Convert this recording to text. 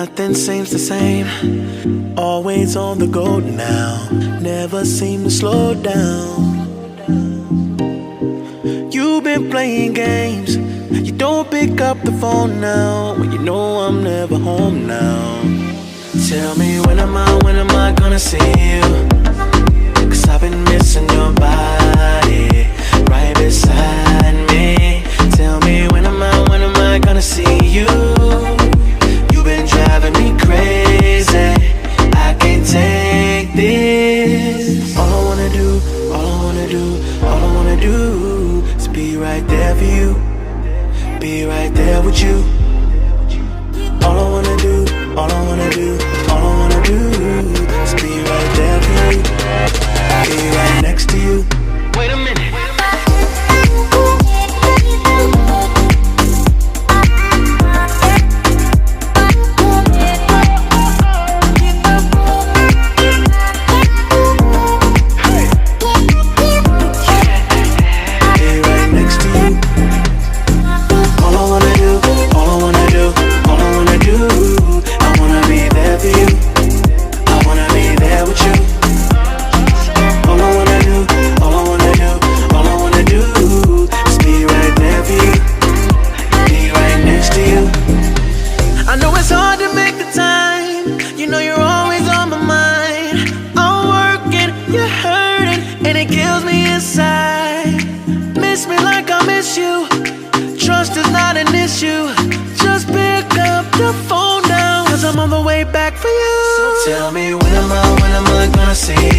Nothing seems the same. Always on the go now. Never seem to slow down. You've been playing games. You don't pick up the phone now when you know I'm never home now. Tell me when am I gonna see you? 'Cause I've been missing your body right beside me. Tell me when am I gonna see you? You've been driving me crazy. I can't take this. All I wanna do is be right there for you. Be right there with you. All I wanna do is be right there for you. Be right next to you. Wait a minute. Tell me when am I gonna see